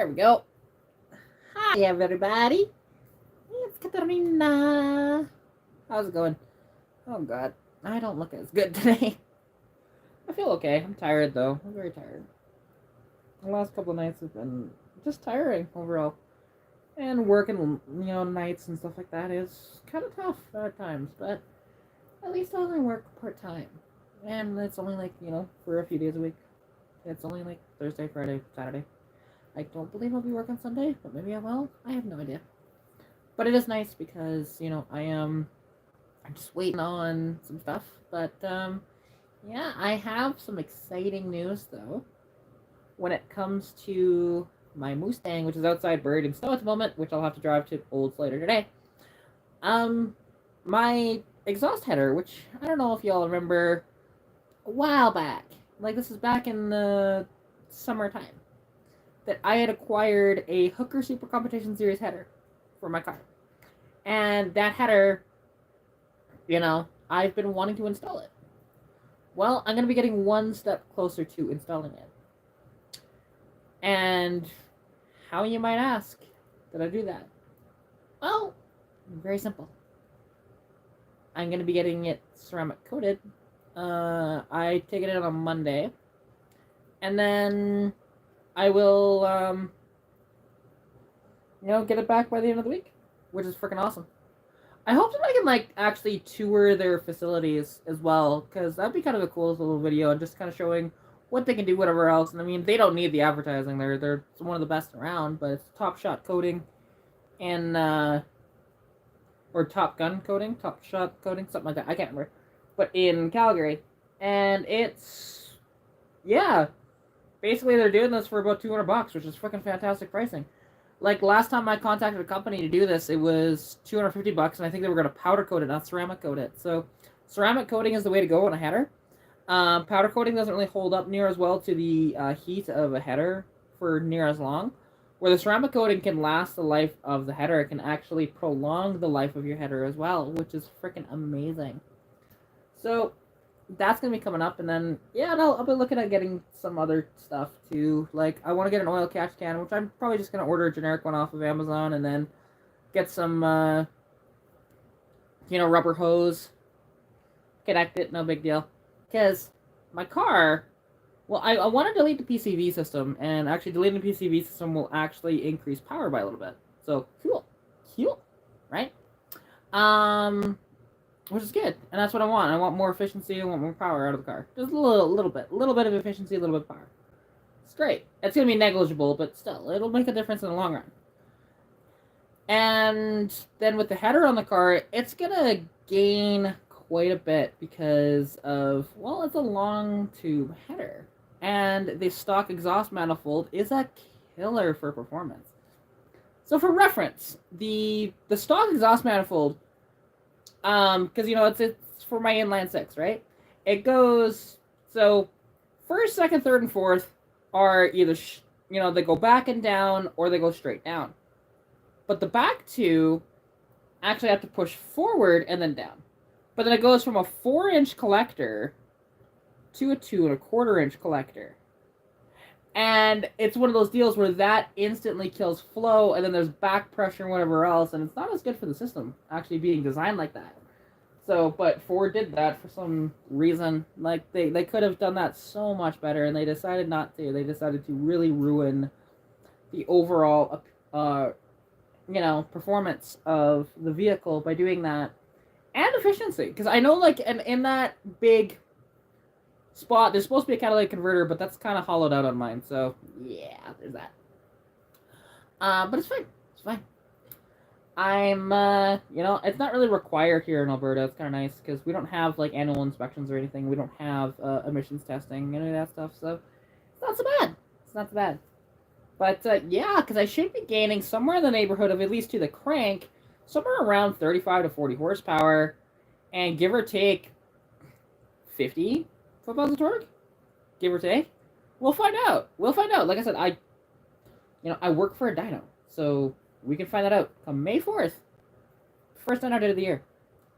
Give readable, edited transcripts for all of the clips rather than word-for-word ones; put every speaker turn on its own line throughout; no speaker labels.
There we go. Hi, everybody. It's Katarina. How's it going? Oh, God. I don't look as good today. I feel okay. I'm tired, though. I'm very tired. The last couple of nights have been just tiring overall. And working, nights and stuff like that is kind of tough at times. But at least I only work part-time. And it's only for a few days a week. It's only Thursday, Friday, Saturday. I don't believe I'll be working Sunday, but maybe I will. I have no idea. But it is nice because, I'm just waiting on some stuff. But, yeah, I have some exciting news, though, when it comes to my Mustang, which is outside buried in snow at the moment, which I'll have to drive to Olds later today. My exhaust header, which I don't know if y'all remember a while back, this is back in the summertime, that I had acquired a Hooker Super Competition Series header for my car. And that header, I've been wanting to install it. Well, I'm going to be getting one step closer to installing it. And how, you might ask, did I do that? Well, very simple. I'm going to be getting it ceramic coated. I take it in on Monday. And then I will, get it back by the end of the week, which is freaking awesome. I hope that I can, actually tour their facilities as well, because that'd be kind of a cool little video, and just kind of showing what they can do, whatever else. And I mean, they don't need the advertising. They're one of the best around, but it's top shot coating, and, or Top Gun coating, Top Shot coating, something like that. I can't remember. But in Calgary. And it's, yeah, basically they're doing this for about $200, which is freaking fantastic pricing. Last time I contacted a company to do this, it was $250, and I think they were going to powder coat it, not ceramic coat it. So ceramic coating is the way to go on a header. Powder coating doesn't really hold up near as well to the heat of a header for near as long. Where the ceramic coating can last the life of the header, it can actually prolong the life of your header as well, which is freaking amazing. So that's going to be coming up, and then, yeah, I'll be looking at getting some other stuff, too. I want to get an oil catch can, which I'm probably just going to order a generic one off of Amazon, and then get some, rubber hose, connect it, no big deal. Because my car, well, I want to delete the PCV system, and actually deleting the PCV system will actually increase power by a little bit. So, cool, right? Which is good, and that's what I want. I want more efficiency. I want more power out of the car. Just a little bit of efficiency, a little bit of power. It's great. It's gonna be negligible, but still, it'll make a difference in the long run. And then with the header on the car, it's gonna gain quite a bit because of, well, it's a long tube header, and the stock exhaust manifold is a killer for performance. So for reference, the stock exhaust manifold, because it's for my inline six, right? It goes, so first, second, third, and fourth are either they go back and down, or they go straight down. But the back two actually have to push forward and then down. But then it goes from a 4-inch collector to a 2.25-inch collector. And it's one of those deals where that instantly kills flow, and then there's back pressure and whatever else, and it's not as good for the system actually being designed like that. So, but Ford did that for some reason. They could have done that so much better, and they decided not to. They decided to really ruin the overall, performance of the vehicle by doing that, and efficiency. Because I know, in that big spot, there's supposed to be a catalytic converter, but that's kind of hollowed out on mine. So yeah, there's that. But it's fine. It's fine. I'm, it's not really required here in Alberta. It's kind of nice because we don't have annual inspections or anything. We don't have emissions testing, any of that stuff. So it's not so bad. It's not so bad. But yeah, because I should be gaining somewhere in the neighborhood of, at least to the crank, somewhere around 35 to 40 horsepower, and give or take 50 foot-pounds of torque, give or take. We'll find out. Like I said, I work for a dyno, so we can find that out come May 4th. First dyno day of the year.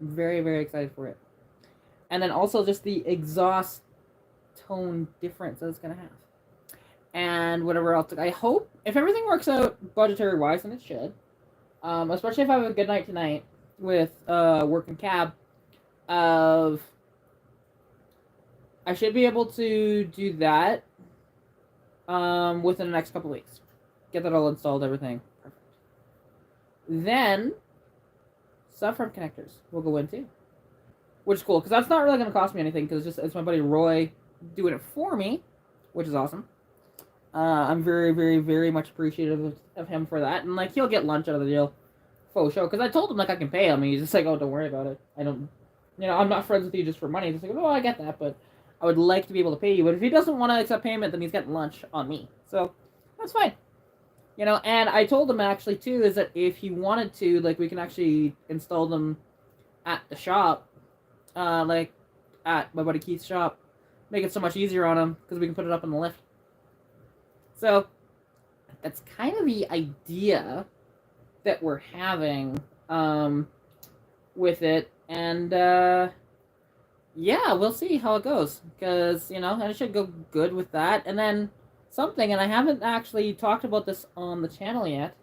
I'm very, very excited for it. And then also just the exhaust tone difference that it's going to have. And and whatever else. I hope if everything works out budgetary wise, and it should, especially if I have a good night tonight with working cab, of I should be able to do that within the next couple weeks. Get that all installed, everything perfect. Then stuff from connectors will go in too, which is cool because that's not really going to cost me anything because it's my buddy Roy doing it for me, which is awesome. I'm very, very, very much appreciative of him for that, and like he'll get lunch out of the deal, faux show. Because I told him like I can pay him, and he's just like, "Oh, don't worry about it. I don't, I'm not friends with you just for money." He's like, "Oh, I get that, but I would like to be able to pay you. But if he doesn't want to accept payment, then he's getting lunch on me, so that's fine." And I told him actually too is that if he wanted to, like, we can actually install them at the shop, like at my buddy Keith's shop, make it so much easier on him because we can put it up in the lift. So that's kind of the idea that we're having with it, and yeah, we'll see how it goes because and it should go good with that, and then something, and I haven't actually talked about this on the channel yet.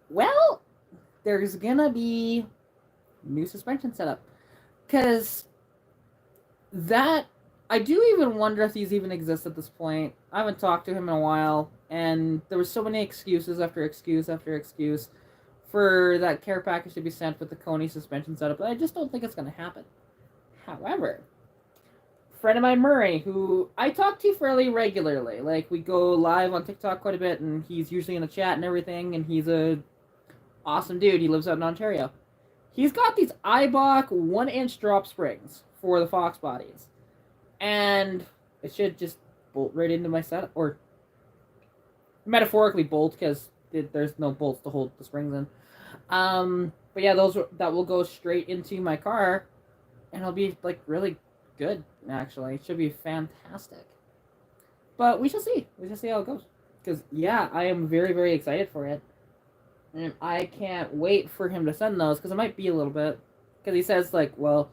Well, there's gonna be new suspension setup because that I do even wonder if these even exist at this point. I haven't talked to him in a while, and there was so many excuses after excuse after excuse for that care package to be sent with the Koni suspension setup, but I just don't think it's going to happen. However, a friend of mine, Murray, who I talk to fairly regularly, like we go live on TikTok quite a bit, and he's usually in the chat and everything, and he's a awesome dude. He lives out in Ontario. He's got these Eibach 1-inch drop springs for the Fox bodies. And it should just bolt right into my setup, or metaphorically bolt because there's no bolts to hold the springs in. But yeah, that will go straight into my car, and it'll be like really good. Actually, it should be fantastic. But we shall see. We shall see how it goes. Because yeah, I am very, very excited for it, and I can't wait for him to send those because it might be a little bit. Because he says like, well,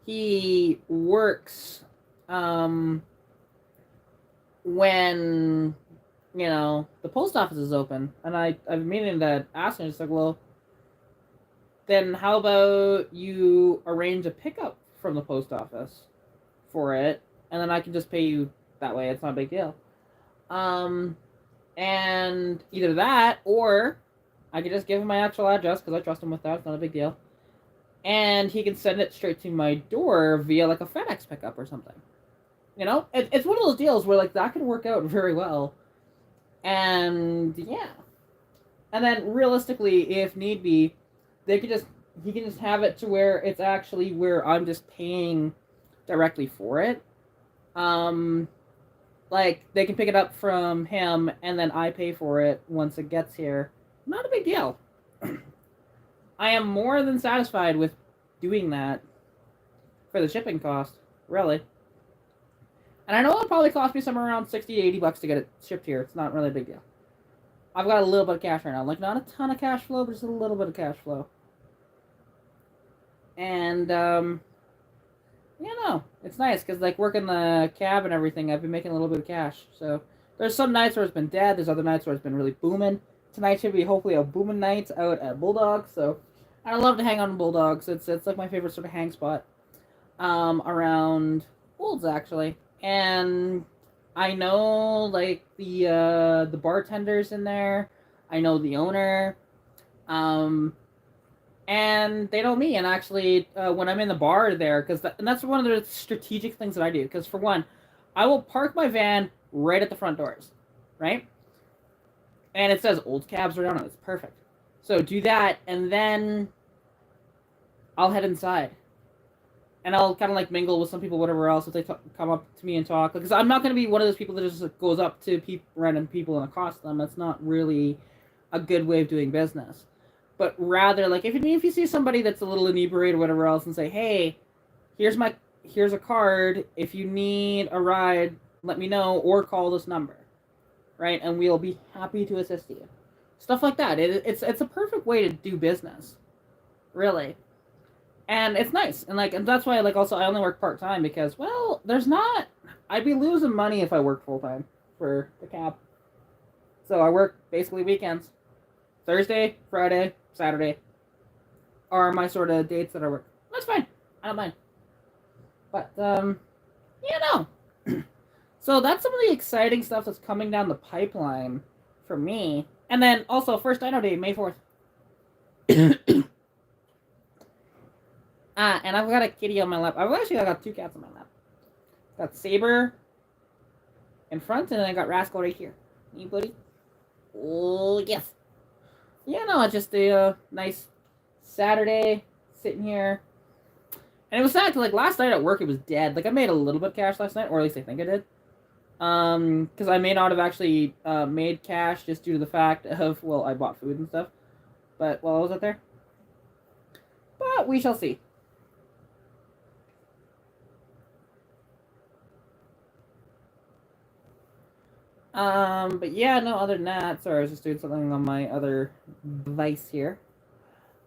he works when the post office is open, and I've been meaning to ask him, just like, well, then how about you arrange a pickup from the post office for it, and then I can just pay you that way. It's not a big deal. And either that, or I could just give him my actual address because I trust him with that. It's not a big deal, and he can send it straight to my door via like a FedEx pickup or something. It's one of those deals where like that could work out very well. And yeah. And then realistically, if need be, he can just have it to where it's actually where I'm just paying directly for it. Like they can pick it up from him and then I pay for it once it gets here. Not a big deal. I am more than satisfied with doing that for the shipping cost, really. And I know it'll probably cost me somewhere around $60 to $80 to get it shipped here. It's not really a big deal. I've got a little bit of cash right now. Like, not a ton of cash flow, but just a little bit of cash flow. And, it's nice, because, like, working the cab and everything, I've been making a little bit of cash. So, there's some nights where it's been dead. There's other nights where it's been really booming. Tonight should be hopefully a booming night out at Bulldog. So, I love to hang on to Bulldogs. It's like my favorite sort of hang spot around Olds, actually. And I know, like, the bartenders in there. I know the owner. And they know me. And actually, when I'm in the bar there, and that's one of the strategic things that I do. Because, for one, I will park my van right at the front doors. Right? And it says Old Cabs right on it. It's perfect. So do that, and then I'll head inside. And I'll kind of like mingle with some people, whatever else, if they come up to me and talk. Because I'm not going to be one of those people that just goes up to random people and accosts them. That's not really a good way of doing business. But rather, like, if you see somebody that's a little inebriated or whatever else and say, hey, here's a card. If you need a ride, let me know or call this number. Right? And we'll be happy to assist you. Stuff like that. It's a perfect way to do business. Really. And it's nice. And that's why, like, also I only work part-time because, well, I'd be losing money if I worked full-time. for the cab. So I work basically weekends. Thursday, Friday, Saturday are my sort of dates that I work. That's fine. I don't mind. But, no. So that's some of the exciting stuff that's coming down the pipeline for me. And then also, first Dino Day, May 4th. And I've got a kitty on my lap. I've actually got 2 cats on my lap. Got Saber in front, and then I got Rascal right here. You buddy? Oh, yes. Yeah, no, just a nice Saturday, sitting here. And it was sad, like, last night at work, it was dead. Like, I made a little bit of cash last night, or at least I think I did. Because I may not have actually made cash just due to the fact of, well, I bought food and stuff. But while I was out there. But we shall see. But yeah, no, other than that, sorry, I was just doing something on my other device here.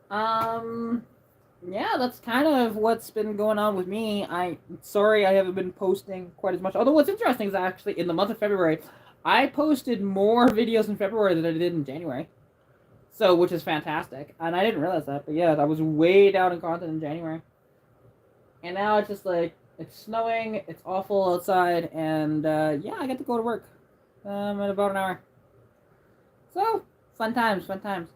Yeah, that's kind of what's been going on with me. Sorry I haven't been posting quite as much. Although what's interesting is actually in the month of February, I posted more videos in February than I did in January. So, which is fantastic. And I didn't realize that, but yeah, I was way down in content in January. And now it's just like, it's snowing, it's awful outside, and yeah, I get to go to work in about an hour. So, fun times, fun times.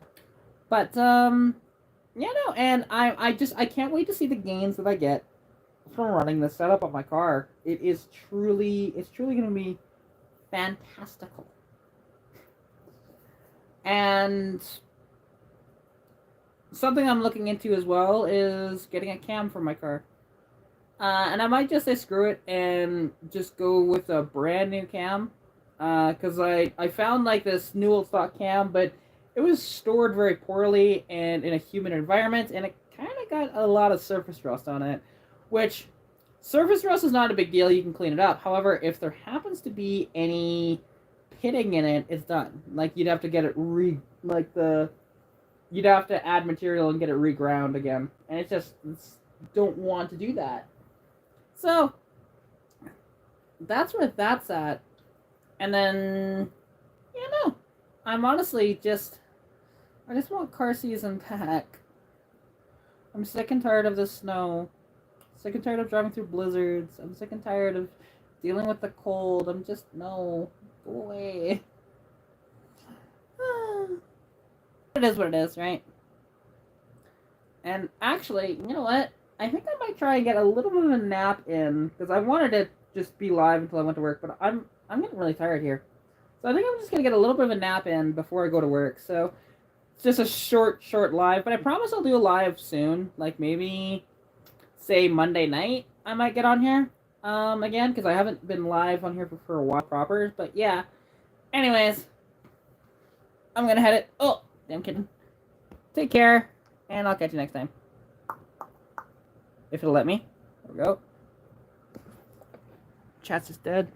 But, yeah, no, and I can't wait to see the gains that I get from running this setup of my car. It's truly going to be fantastical. And something I'm looking into as well is getting a cam for my car. And I might just say screw it and just go with a brand new cam. Because I found like this new old stock cam, but it was stored very poorly and in a humid environment, and it kind of got a lot of surface rust on it. Which, surface rust is not a big deal, you can clean it up. However, if there happens to be any pitting in it, it's done. Like, you'd have to get it you'd have to add material and get it reground again. And don't want to do that. So, that's where that's at. And then, no. I'm honestly I just want car season back. I'm sick and tired of the snow. Sick and tired of driving through blizzards. I'm sick and tired of dealing with the cold. No. Go away. It is what it is, right? And actually, you know what? I think I might try and get a little bit of a nap in, because I wanted to just be live until I went to work, but I'm getting really tired here. So I think I'm just going to get a little bit of a nap in before I go to work. So it's just a short live, but I promise I'll do a live soon. Like maybe, say, Monday night I might get on here again, because I haven't been live on here for a while proper. But yeah, anyways, I'm going to head it. Oh, damn kidding. Take care, and I'll catch you next time. If it'll let me. There we go. Chat's just dead.